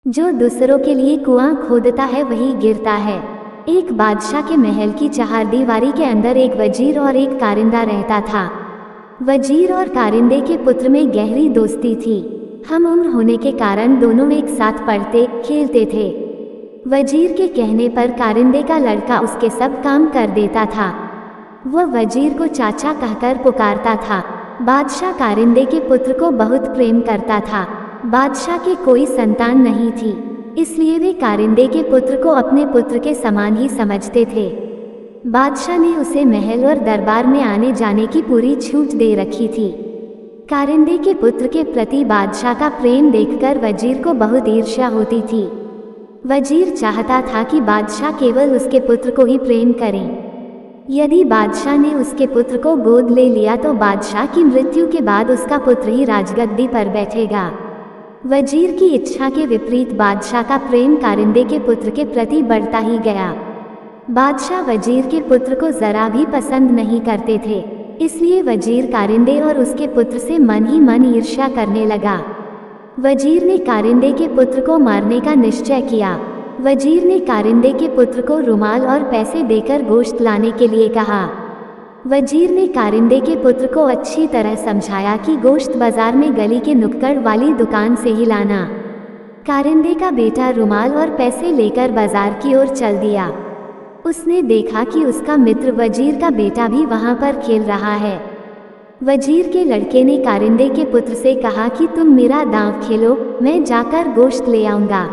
जो दूसरों के लिए कुआं खोदता है वही गिरता है। एक बादशाह के महल की चहारदीवारी के अंदर एक वजीर और एक कारिंदा रहता था। वजीर और कारिंदे के पुत्र में गहरी दोस्ती थी। हम उम्र होने के कारण दोनों एक साथ पढ़ते खेलते थे। वजीर के कहने पर कारिंदे का लड़का उसके सब काम कर देता था। वह वजीर को चाचा कहकर पुकारता था। बादशाह कारिंदे के पुत्र को बहुत प्रेम करता था। बादशाह की कोई संतान नहीं थी, इसलिए वे कारिंदे के पुत्र को अपने पुत्र के समान ही समझते थे। बादशाह ने उसे महल और दरबार में आने जाने की पूरी छूट दे रखी थी। कारिंदे के पुत्र के प्रति बादशाह का प्रेम देखकर वजीर को बहुत ईर्ष्या होती थी। वजीर चाहता था कि बादशाह केवल उसके पुत्र को ही प्रेम करें। यदि बादशाह ने उसके पुत्र को गोद ले लिया तो बादशाह की मृत्यु के बाद उसका पुत्र ही राजगद्दी पर बैठेगा। वजीर की इच्छा के विपरीत बादशाह का प्रेम कारिंदे के पुत्र के प्रति बढ़ता ही गया। बादशाह वजीर के पुत्र को जरा भी पसंद नहीं करते थे, इसलिए वजीर कारिंदे और उसके पुत्र से मन ही मन ईर्ष्या करने लगा। वजीर ने कारिंदे के पुत्र को मारने का निश्चय किया। वजीर ने कारिंदे के पुत्र को रुमाल और पैसे देकर गोश्त लाने के लिए कहा। वजीर ने कारिंदे के पुत्र को अच्छी तरह समझाया कि गोश्त बाजार में गली के नुक्कड़ वाली दुकान से ही लाना। कारिंदे का बेटा रुमाल और पैसे लेकर बाजार की ओर चल दिया। उसने देखा कि उसका मित्र वजीर का बेटा भी वहां पर खेल रहा है। वजीर के लड़के ने कारिंदे के पुत्र से कहा कि तुम मेरा दांव खेलो, मैं जाकर गोश्त ले आऊंगा।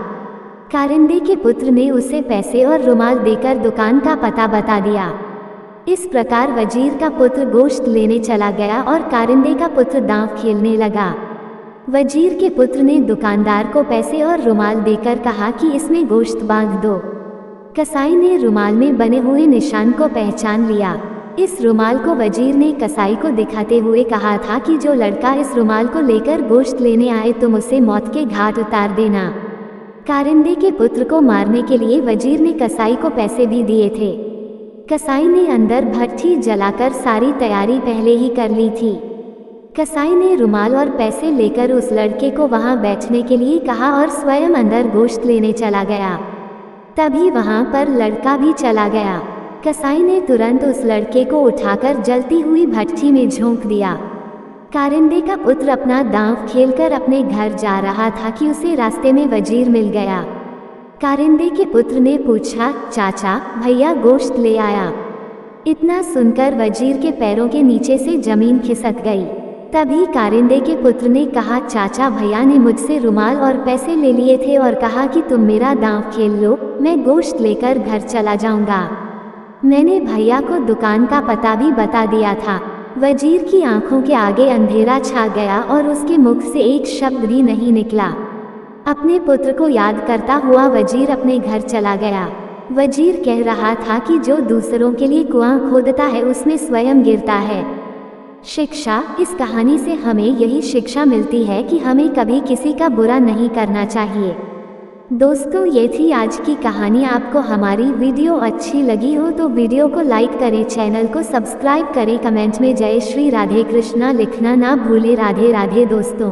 कारिंदे के पुत्र ने उसे पैसे और रुमाल देकर दुकान का पता बता दिया। इस प्रकार वजीर का पुत्र गोश्त लेने चला गया और कारिंदे का पुत्र दांव खेलने लगा। वजीर के पुत्र ने दुकानदार को पैसे और रुमाल देकर कहा कि इसमें गोश्त बांध दो। कसाई ने रुमाल में बने हुए निशान को पहचान लिया। इस रुमाल को वजीर ने कसाई को दिखाते हुए कहा था कि जो लड़का इस रुमाल को लेकर गोश्त लेने आए तुम उसे मौत के घाट उतार देना। कारिंदे के पुत्र को मारने के लिए वजीर ने कसाई को पैसे भी दिए थे। कसाई ने अंदर भट्ठी जलाकर सारी तैयारी पहले ही कर ली थी। कसाई ने रुमाल और पैसे लेकर उस लड़के को वहां बैठने के लिए कहा और स्वयं अंदर गोश्त लेने चला गया। तभी वहां पर लड़का भी चला गया। कसाई ने तुरंत उस लड़के को उठाकर जलती हुई भट्ठी में झोंक दिया। कारिंदे का पुत्र अपना दांव खेलकर अपने घर जा रहा था कि उसे रास्ते में वजीर मिल गया। कारिंदे के पुत्र ने पूछा, चाचा भैया गोश्त ले आया। इतना सुनकर वजीर के पैरों के नीचे से जमीन खिसक गई। तभी कारिंदे के पुत्र ने कहा, चाचा भैया ने मुझसे रुमाल और पैसे ले लिए थे और कहा कि तुम मेरा दांव खेल लो, मैं गोश्त लेकर घर चला जाऊंगा। मैंने भैया को दुकान का पता भी बता दिया था। वजीर की आंखों के आगे अंधेरा छा गया और उसके मुख से एक शब्द भी नहीं निकला। अपने पुत्र को याद करता हुआ वजीर अपने घर चला गया। वजीर कह रहा था कि जो दूसरों के लिए कुआं खोदता है उसमें स्वयं गिरता है। शिक्षा, इस कहानी से हमें यही शिक्षा मिलती है कि हमें कभी किसी का बुरा नहीं करना चाहिए। दोस्तों, ये थी आज की कहानी। आपको हमारी वीडियो अच्छी लगी हो तो वीडियो को लाइक करें, चैनल को सब्सक्राइब करें, कमेंट में जय श्री राधे कृष्णा लिखना ना भूलें। राधे राधे दोस्तों।